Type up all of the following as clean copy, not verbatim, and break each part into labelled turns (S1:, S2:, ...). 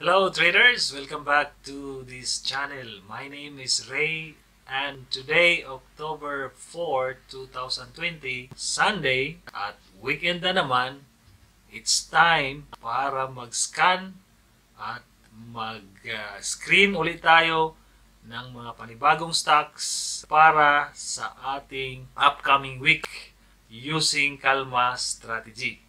S1: Hello traders, welcome back to this channel. My name is Ray and today October 4, 2020, Sunday at weekend na naman, it's time para mag-scan at mag-screen ulit tayo ng mga panibagong stocks para sa ating upcoming week using Kalma strategy.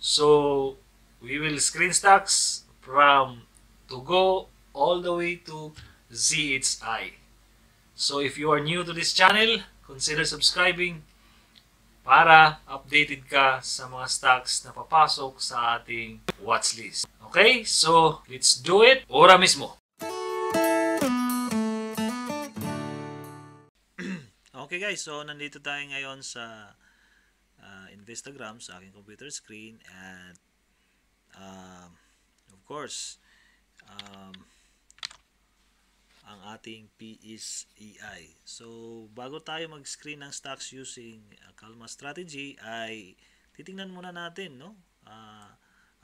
S1: So, we will screen stocks from to go all the way to ZHI. So, if you are new to this channel, consider subscribing para updated ka sa mga stocks na papasok sa ating watchlist. Okay? So, let's do it. Ora mismo.
S2: Okay guys, so nandito tayo ngayon sa Instagram sa aking computer screen at of course ang ating PSEI. So bago tayo mag-screen ng stocks using Kalma strategy ay titingnan muna natin, no?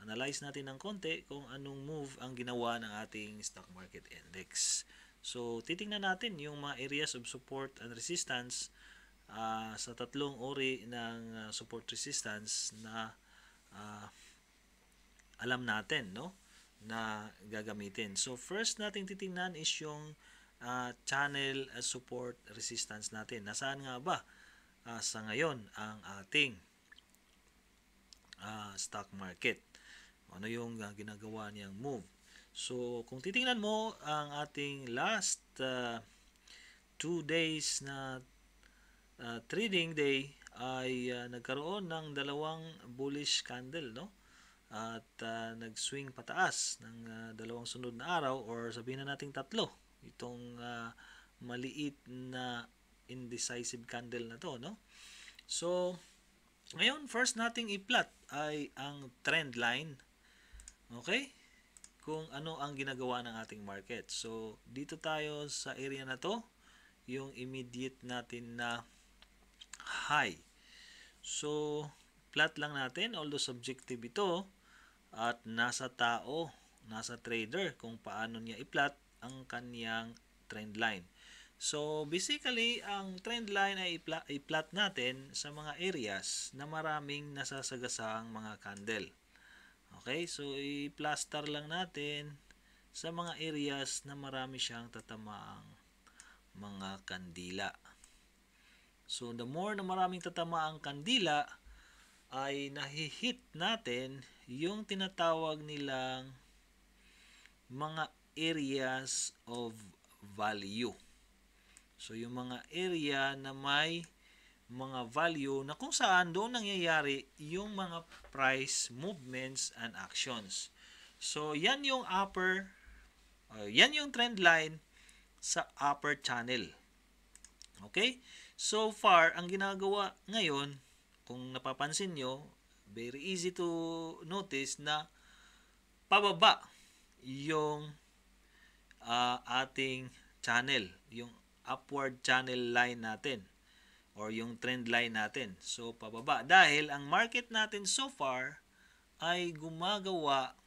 S2: Analyze natin ng konti kung anong move ang ginawa ng ating stock market index. So titingnan natin yung mga areas of support and resistance sa tatlong uri ng support resistance na alam natin, no, na gagamitin. So first nating titingnan is yung channel support resistance natin. Nasaan nga ba sa ngayon ang ating stock market? Ano yung ginagawa niyang move? So kung titingnan mo ang ating last 2 days na trading day ay nagkaroon ng dalawang bullish candle, no? At nag-swing pataas ng dalawang sunod na araw, or sabihin na nating tatlo, itong maliit na indecisive candle na to, no? So ngayon first nating i-plot ay ang trend line. Okay? Kung ano ang ginagawa ng ating market. So dito tayo sa area na to, yung immediate natin na high. So plot lang natin, although subjective ito at nasa tao, nasa trader kung paano niya i-plot ang kaniyang trend line. So basically ang trend line ay i-plot natin sa mga areas na maraming nasasagasang mga candle. Okay, so i-plaster lang natin sa mga areas na marami siyang tatamaang mga kandila. So the more na maraming tatamaang kandila ay nahihit natin yung tinatawag nilang mga areas of value. So yung mga area na may mga value na kung saan doon nangyayari yung mga price movements and actions. So yan yung yan yung trend line sa upper channel. Okay? So far, ang ginagawa ngayon, kung napapansin nyo, very easy to notice na pababa yung ating channel, yung upward channel line natin or yung trend line natin. So pababa dahil ang market natin so far ay gumagawa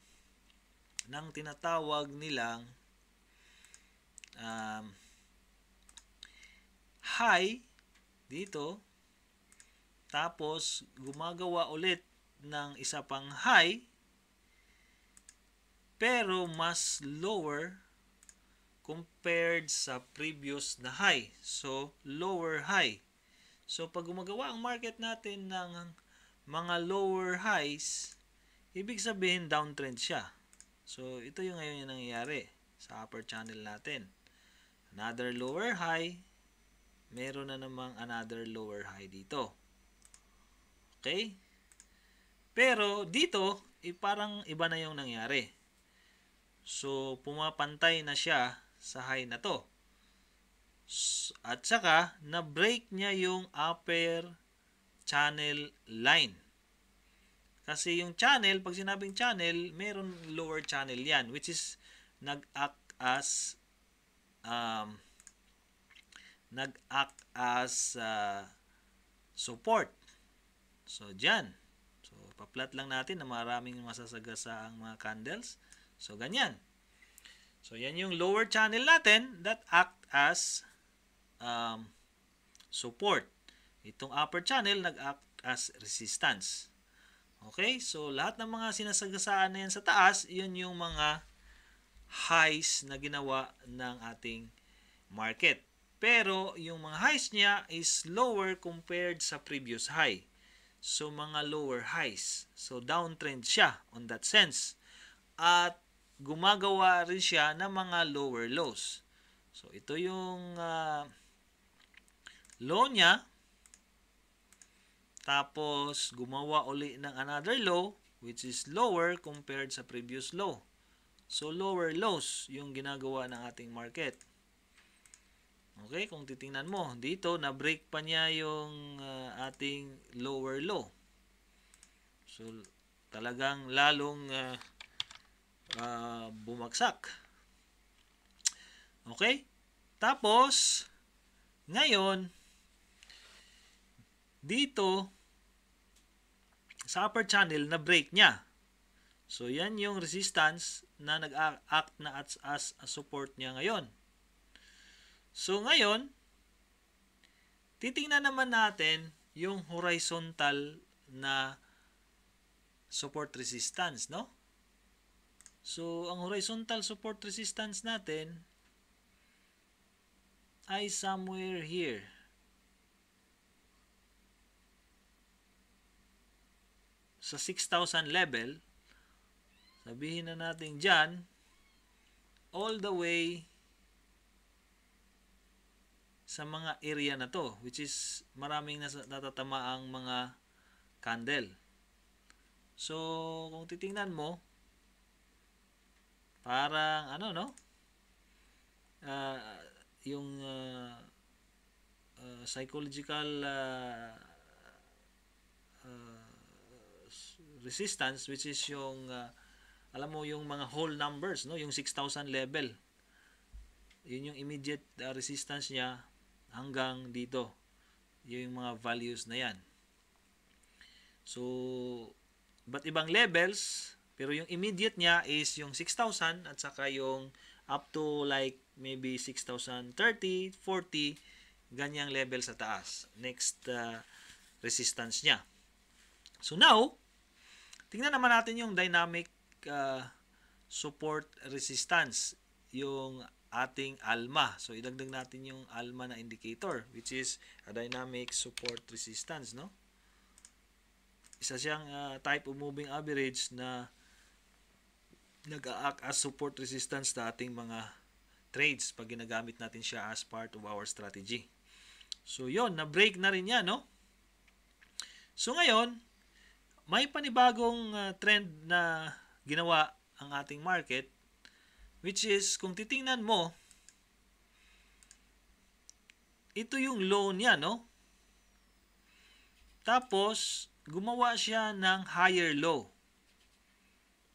S2: ng tinatawag nilang high dito, tapos gumagawa ulit ng isa pang high pero mas lower compared sa previous na high. So lower high. So pag gumagawa ang market natin ng mga lower highs, ibig sabihin downtrend siya. So ito yung ngayon yung nangyayari sa upper channel natin. Another lower high, meron na namang another lower high dito. Okay? Pero dito, parang iba na yung nangyari. So pumapantay na siya sa high na to. At saka, na-break niya yung upper channel line. Kasi yung channel, pag sinabing channel, meron lower channel yan, which is nag-act as support. So, dyan. So, pa-plot lang natin na maraming masasagasa ang mga candles. So, ganyan. So, yan yung lower channel natin that act as support. Itong upper channel nag-act as resistance. Okay? So, lahat ng mga sinasagasaan na yan sa taas, yun yung mga highs na ginawa ng ating market. Pero, yung mga highs niya is lower compared sa previous high. So, mga lower highs. So, downtrend siya on that sense. At, gumagawa rin siya ng mga lower lows. So, ito yung low niya. Tapos, gumawa uli ng another low, which is lower compared sa previous low. So, lower lows yung ginagawa ng ating market. Okay, kung titingnan mo, dito, na-break pa niya yung ating lower low. So, talagang lalong bumagsak. Okay? Tapos, ngayon, dito, sa upper channel, na-break niya. So, yan yung resistance na nag-act na as a support niya ngayon. So, ngayon, titingnan naman natin yung horizontal na support resistance, no? So, ang horizontal support resistance natin ay somewhere here. Sa 6,000 level, sabihin na natin dyan, all the way sa mga area na to, which is maraming natatamaang mga candle. So, kung titingnan mo, parang yung psychological resistance, which is yung alam mo yung mga whole numbers, no, yung 6,000 level, yun yung immediate resistance niya hanggang dito, yung mga values na yan. So, but ibang levels, pero yung immediate niya is yung 6,000 at saka yung up to like maybe 6,030, 40, ganyang level sa taas. Next resistance niya. So now, tingnan naman natin yung dynamic support resistance, yung ating ALMA. So, idagdag natin yung ALMA na indicator, which is a dynamic support resistance, no? Isa siyang type of moving average na nag-act as support resistance sa ating mga trades pag ginagamit natin siya as part of our strategy. So, yon, na-break na rin yan, no? So, ngayon, may panibagong trend na ginawa ang ating market, which is, kung titingnan mo, ito yung low niya, no? Tapos, gumawa siya ng higher low.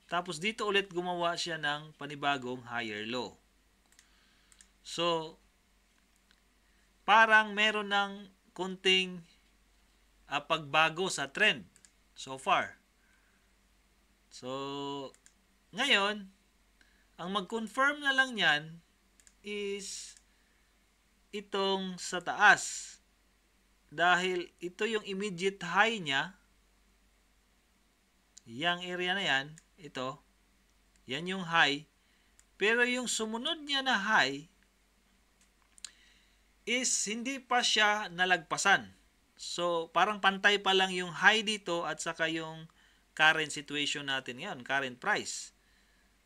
S2: Tapos, dito ulit gumawa siya ng panibagong higher low. So, parang meron ng konting pagbago sa trend so far. So, ngayon, ang mag-confirm na lang yan is itong sa taas. Dahil ito yung immediate high niya, yung area na yan, ito, yan yung high. Pero yung sumunod niya na high is hindi pa siya nalagpasan. So, parang pantay pa lang yung high dito at saka yung current situation natin ngayon, current price.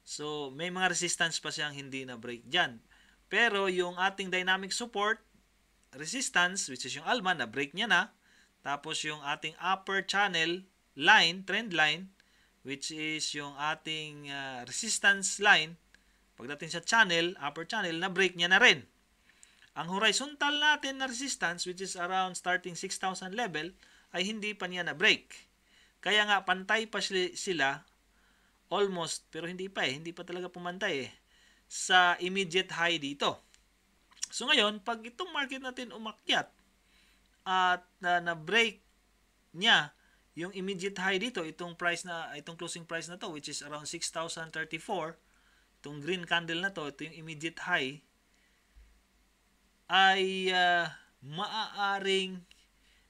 S2: So, may mga resistance pa siyang hindi na break dyan. Pero, yung ating dynamic support resistance, which is yung ALMA, na break niya na. Tapos, yung ating upper channel line, trend line, which is yung ating resistance line, pagdating sa channel, upper channel, na break niya na rin. Ang horizontal natin na resistance, which is around starting 6,000 level, ay hindi pa niya na break. Kaya nga, pantay pa sila, almost, pero hindi pa hindi pa talaga pumantay sa immediate high dito. So ngayon, pag itong market natin umakyat at na-break niya yung immediate high dito, itong closing price na to, which is around 6,034, itong green candle na to, ito yung immediate high, ay maaaring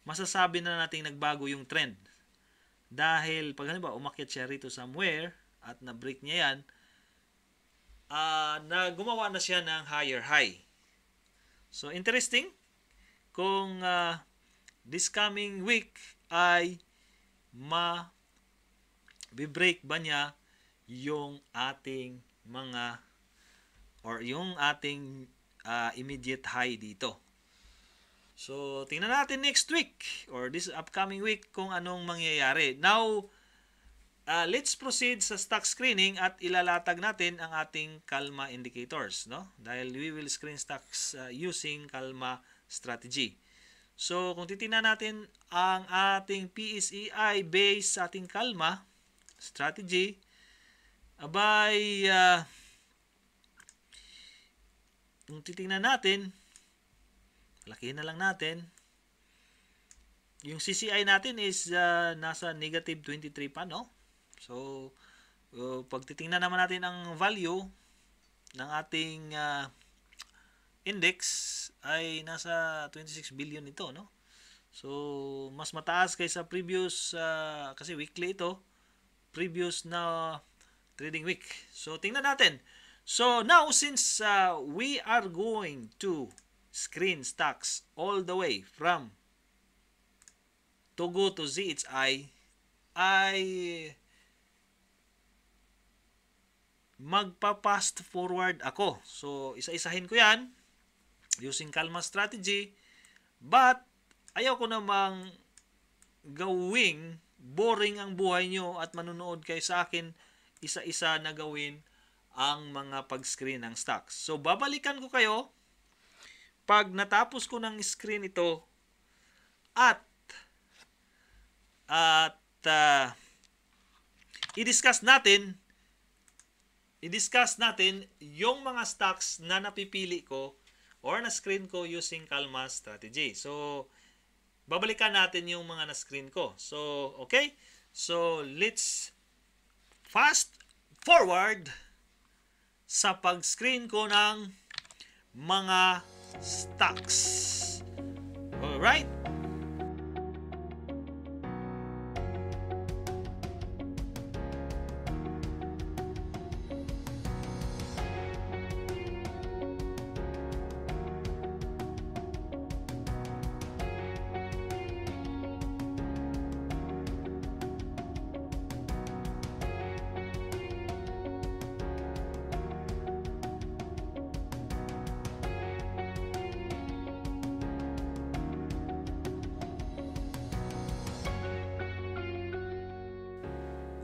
S2: masasabi na nating nagbago yung trend. Dahil pag halimbawa umakyat siya rito somewhere at na-break niya yan, na gumawa na siya ng higher high. So interesting kung this coming week ay ma-break ba niya yung ating mga or yung ating immediate high dito. So, tingnan natin next week or this upcoming week kung anong mangyayari. Now, let's proceed sa stock screening at ilalatag natin ang ating Kalma indicators, no? Dahil we will screen stocks using Kalma strategy. So, kung titingnan natin ang ating PSEI based sa ating Kalma strategy, abay, kung titingnan natin, lakihin na lang natin, yung CCI natin is nasa negative 23 pa, no? So, pag titingnan naman natin ang value ng ating index ay nasa 26 billion ito, no? So, mas mataas kaysa previous, kasi weekly ito, previous na trading week. So, tingnan natin. So, now since we are going to screen stocks all the way from Togo to ZHI, ay magpa-fast forward ako. So, isa-isahin ko yan using Kalma strategy, but ayaw ko namang gawing boring ang buhay nyo at manunood kayo sa akin isa-isa na gawin ang mga pag-screen ng stocks. So, babalikan ko kayo pag natapos ko ng screen ito at i-discuss natin yung mga stocks na napipili ko or na-screen ko using Kalma strategy. So, babalikan natin yung mga na-screen ko. So, okay? So, let's fast forward sa pag-screen ko ng mga stocks. Alright?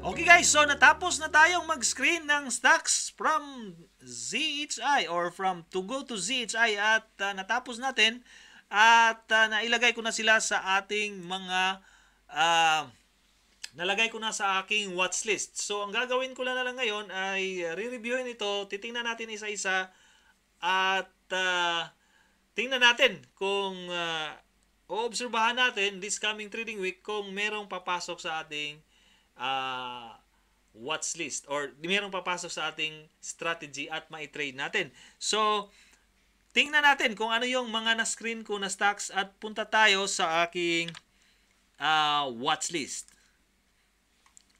S2: Okay guys, so natapos na tayong mag-screen ng stocks from ZHI or from Togo to ZHI at natapos natin at nailagay ko na sila sa ating mga nalagay ko na sa aking watch list. So ang gagawin ko lang ngayon ay re-reviewin ito, titingnan natin isa-isa at tingnan natin kung oobserbahan natin this coming trading week kung merong papasok sa ating watch list or mayroong papasok sa ating strategy at ma-trade natin. So, tingnan natin kung ano yung mga na-screen ko na stocks at punta tayo sa aking watch list.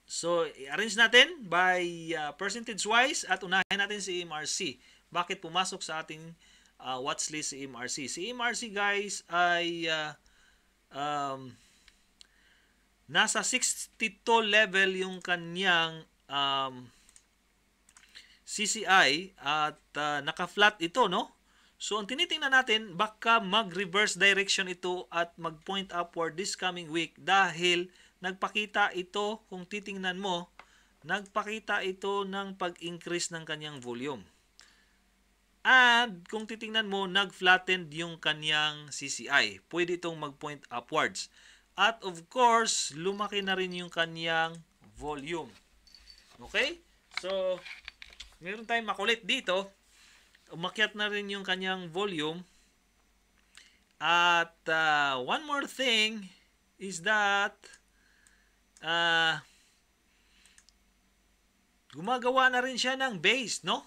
S2: So, i-arrange natin by percentage wise at unahin natin si MRC. Bakit pumasok sa ating watch list si MRC? Si MRC guys ay nasa 62 level yung kanyang CCI at naka-flat ito, no? So, ang tinitingnan natin, baka mag-reverse direction ito at mag-point upward this coming week dahil nagpakita ito, kung titingnan mo, nagpakita ito ng pag-increase ng kanyang volume. And kung titingnan mo, nag-flattened yung kanyang CCI. Pwede itong mag-point upwards. At of course, lumaki na rin yung kanyang volume. Okay? So, meron tayong makulit dito. Umakyat na rin yung kanyang volume. At one more thing is that gumagawa na rin siya ng base, no?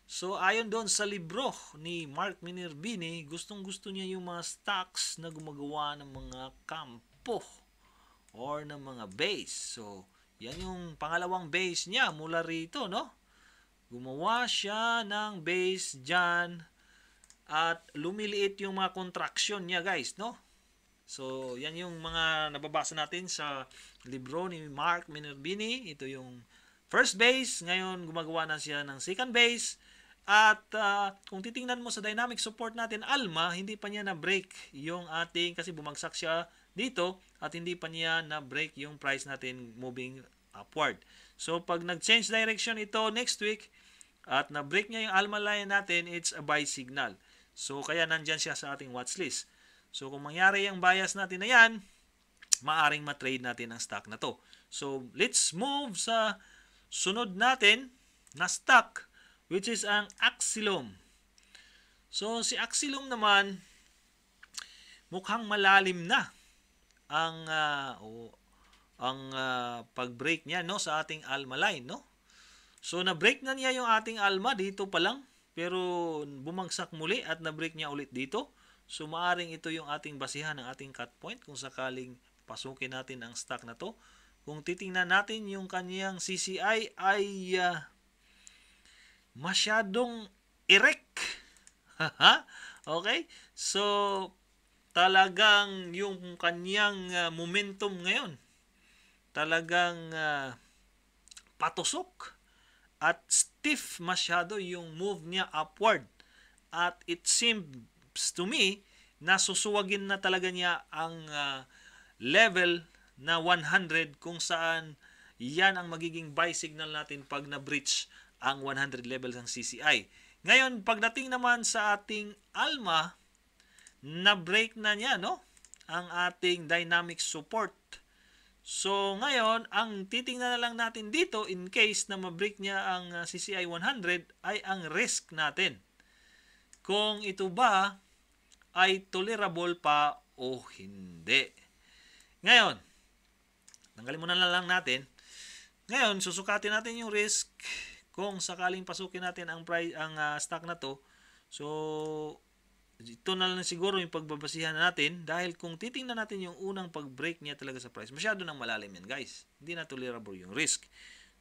S2: So, ayon doon sa libro ni Mark Minervini, gustong-gusto niya yung mga stocks na gumagawa ng mga kampo or ng mga base. So, yan yung pangalawang base niya mula rito, no? Gumawa siya ng base dyan at lumiliit yung mga contraction niya, guys, no? So, yan yung mga nababasa natin sa libro ni Mark Minervini. Ito yung first base. Ngayon, gumagawa na siya ng second base. At kung titingnan mo sa dynamic support natin, ALMA, hindi pa niya na-break yung ating, kasi bumagsak siya dito at hindi pa niya na-break yung price natin moving upward. So, pag nag-change direction ito next week at na-break niya yung ALMA line natin, it's a buy signal. So, kaya nandyan siya sa ating watch list. So, kung mangyari yung bias natin na yan, maaring matrade natin ang stock na to. So, let's move sa sunod natin na stock, which is ang Axilum. So, si Axilum naman, mukhang malalim na ang pag-break niya, no, sa ating ALMA line, no? So, na-break na niya yung ating ALMA dito pa lang, pero bumagsak muli at na-break niya ulit dito. So, maaring ito yung ating basihan ng ating cut point kung sakaling pasukin natin ang stock na to. Kung titingnan natin yung kanyang CCI ay masyadong erect. Okay? So, talagang yung kanyang momentum ngayon, talagang patusok at stiff masyado yung move niya upward. At it seems to me na susuwagin na talaga niya ang level na 100 kung saan yan ang magiging buy signal natin pag na-breach ang 100 level ng CCI. Ngayon, pagdating naman sa ating ALMA, na-break na niya, no, ang ating dynamic support. So, ngayon, ang titingnan na lang natin dito in case na ma-break niya ang CCI 100 ay ang risk natin. Kung ito ba ay tolerable pa o hindi. Ngayon, tanggalin muna lang natin. Ngayon, susukatin natin yung risk kung sakaling pasukin natin ang stock na to. So, ito na lang siguro yung pagbabasihan natin dahil kung titingnan natin yung unang pag-break niya talaga sa price, masyado nang malalim yan, guys. Hindi na tolerable yung risk.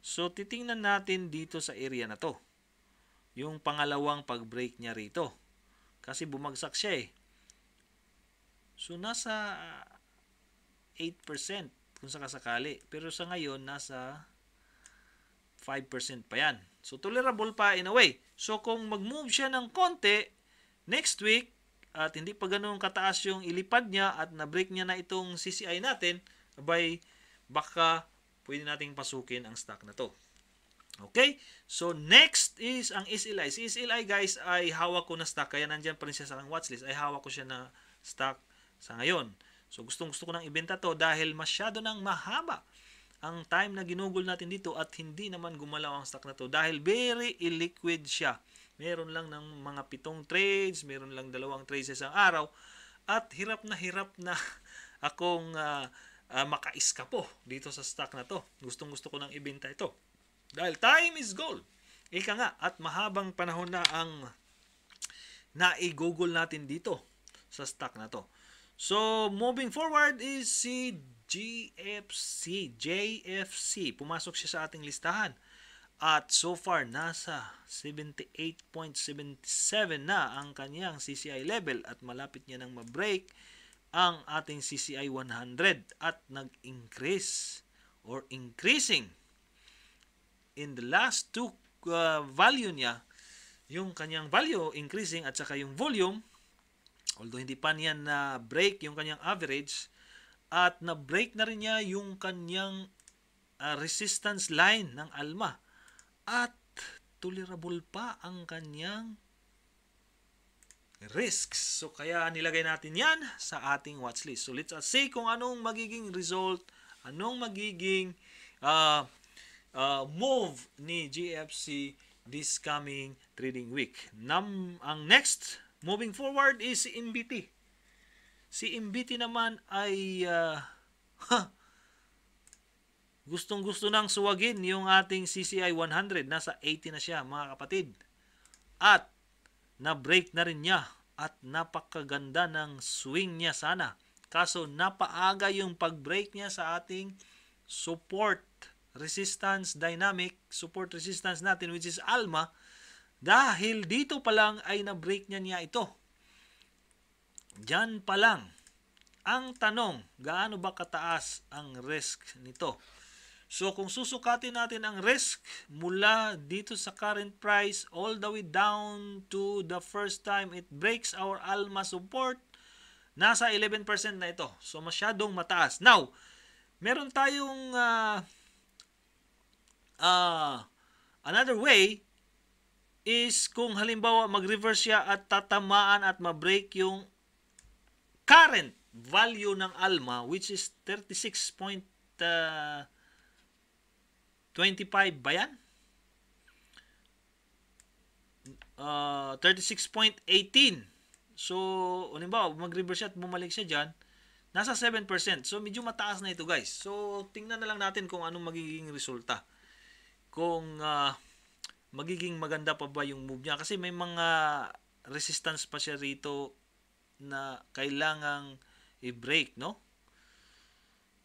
S2: So, titingnan natin dito sa area na to. Yung pangalawang pag-break niya rito. Kasi bumagsak siya eh. So, nasa 8% kung sakasakali. Pero sa ngayon, nasa 5% pa yan. So, tolerable pa in a way. So, kung mag-move siya ng konti, next week, at hindi pa ganun kataas yung ilipad niya at na-break niya na itong CCI natin, abay, baka pwede nating pasukin ang stock na to. Okay? So, next is ang SLI. Si SLI, guys, ay hawak ko na stock. Kaya nandyan pa rin siya sa aking watchlist. Ay hawak ko siya na stock sa ngayon. So, gustong-gusto ko nang ibenta to dahil masyado nang mahaba ang time na ginugol natin dito at hindi naman gumalaw ang stock na to dahil very illiquid siya. Meron lang ng mga 7 trades, meron lang 2 trades sa isang araw at hirap na akong makaiskapo dito sa stock na to. Gustong-gusto ko nang ibenta ito. Dahil time is gold. Ika nga, at mahabang panahon na ang naigugol natin dito sa stock na to. So, moving forward is si JFC. Pumasok siya sa ating listahan. At so far, nasa 78.77 na ang kanyang CCI level at malapit niya nang ma-break ang ating CCI 100 at nag-increase or increasing in the last two value niya, yung kanyang value increasing at saka yung volume, although hindi pa niya na-break yung kanyang average at na-break na rin niya yung kanyang resistance line ng ALMA. At tolerable pa ang kanyang risks. So, kaya nilagay natin yan sa ating watchlist. So, let's see kung anong magiging result, anong magiging move ni GFC this coming trading week. Ang next, moving forward, is si MBT. Si MBT naman ay gustong-gusto nang suwagin yung ating CCI 100. Nasa 80 na siya, mga kapatid. at na-break na rin niya at napakaganda ng swing niya sana. Kaso napaaga yung pag-break niya sa ating support resistance dynamic, support resistance natin which is ALMA, dahil dito pa lang ay na-break niya ito. Diyan pa lang. Ang tanong, gaano ba kataas ang risk nito? So kung susukatin natin ang risk mula dito sa current price all the way down to the first time it breaks our ALMA support, nasa 11% na ito. So masyadong mataas. Now, meron tayong another way is kung halimbawa mag-reverse siya at tatamaan at ma-break yung current value ng ALMA which is 36.25 ba yan? 36.18. So, halimbawa, mag-reverse siya at bumalik siya dyan, nasa 7%. So, medyo mataas na ito, guys. So, tingnan na lang natin kung anong magiging resulta. Kung magiging maganda pa ba yung move niya. Kasi may mga resistance pa siya rito na kailangang i-break, no?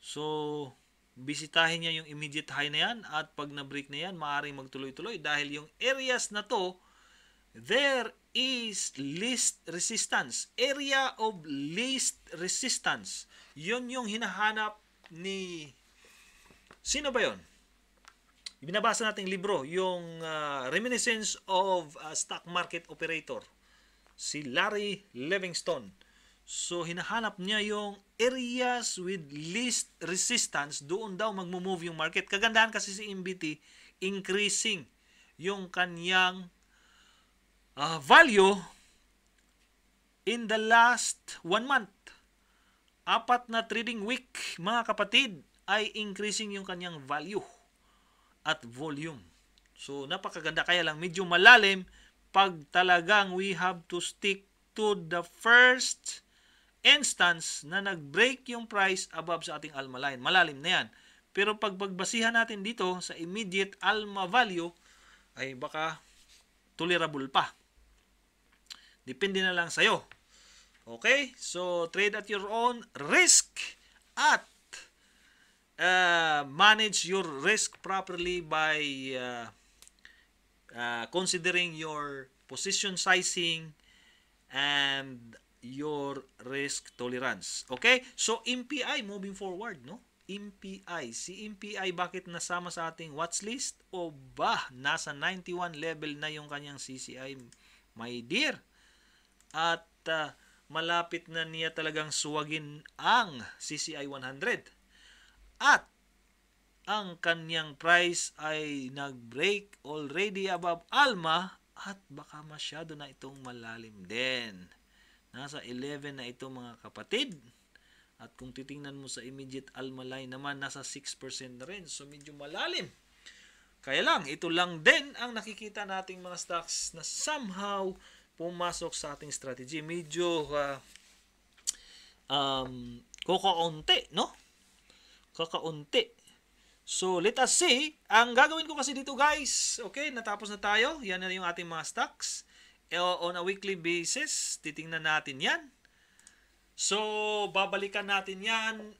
S2: So, bisitahin niya yung immediate high na yan at pag na-break na yan, maaaring magtuloy-tuloy dahil yung areas na to, there is least resistance. Area of least resistance. Yun yung hinahanap ni... Sino ba yun? Binabasa nating libro, yung Reminiscence of a Stock Market Operator. Si Larry Livingstone. So, hinahanap niya yung areas with least resistance. Doon daw magmo-move yung market. Kagandahan kasi si MBT, increasing yung kanyang value in the last 1 month. 4 na trading week, mga kapatid, ay increasing yung kanyang value at volume. So, napakaganda. Kaya lang, medyo malalim pag talagang we have to stick to the first instance na nag-break yung price above sa ating ALMA line. Malalim na yan. Pero pag pagbasihan natin dito sa immediate ALMA value, ay baka tolerable pa. Depende na lang sa'yo. Okay? So, trade at your own risk at manage your risk properly by considering your position sizing and your risk tolerance. Okay? So, MPI moving forward, no? MPI. Si MPI bakit nasama sa ating watch list? O ba, nasa 91 level na yung kanyang CCI, my dear. At malapit na niya talagang suwagin ang CCI 100. At ang kanyang price ay nag-break already above ALMA at baka masyado na itong malalim din. Nasa 11 na ito, mga kapatid. At kung titingnan mo sa immediate ALMA line naman, nasa 6% na rin. So, medyo malalim. Kaya lang, ito lang din ang nakikita nating mga stocks na somehow pumasok sa ating strategy. Medyo kakaunti, no? Kakaunti. So, let us see. Ang gagawin ko kasi dito, guys, okay, natapos na tayo. Yan na yung ating mga stocks. On a weekly basis, titingnan natin yan. So, babalikan natin yan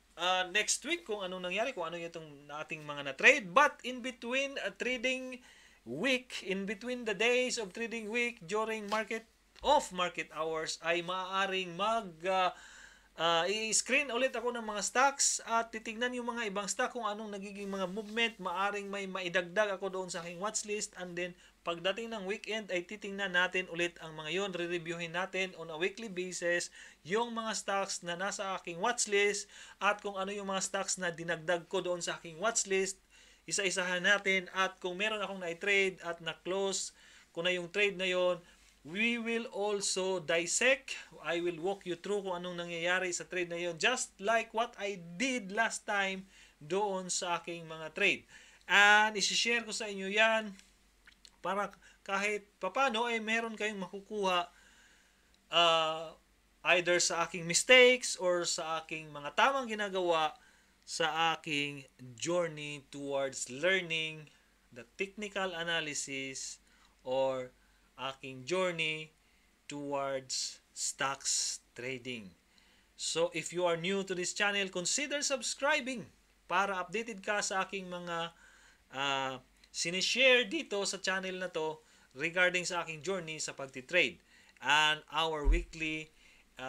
S2: next week kung anong nangyari, kung ano yung ating mga na-trade. But in between trading week, in between the days of trading week, during market hours, ay maaaring i-screen ulit ako ng mga stocks at titignan yung mga ibang stock kung anong nagiging mga movement. Maaring may maidagdag ako doon sa aking watchlist, and then pagdating ng weekend ay titingnan natin ulit ang mga yon. Re-reviewin natin on a weekly basis yung mga stocks na nasa aking watchlist at kung ano yung mga stocks na dinagdag ko doon sa aking watchlist. Isa-isahan natin, at kung meron akong na-trade at na-close ko na yung trade na yon, we will also dissect. I will walk you through kung anong nangyayari sa trade na yon, just like what I did last time doon sa aking mga trade. And isi-share ko sa inyo yan para kahit papano ay meron kayong makukuha either sa aking mistakes or sa aking mga tamang ginagawa sa aking journey towards learning the technical analysis or aking journey towards stocks trading. So if you are new to this channel, consider subscribing para updated ka sa aking mga sinishare dito sa channel na to regarding sa aking journey sa pagtitrade and our weekly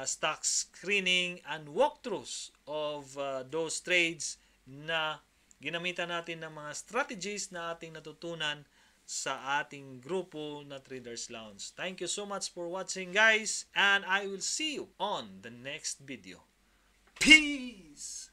S2: stock screening and walkthroughs of those trades na ginamitan natin ng mga strategies na ating natutunan sa ating grupo na Traders Lounge. Thank you so much for watching, guys, and I will see you on the next video. Peace!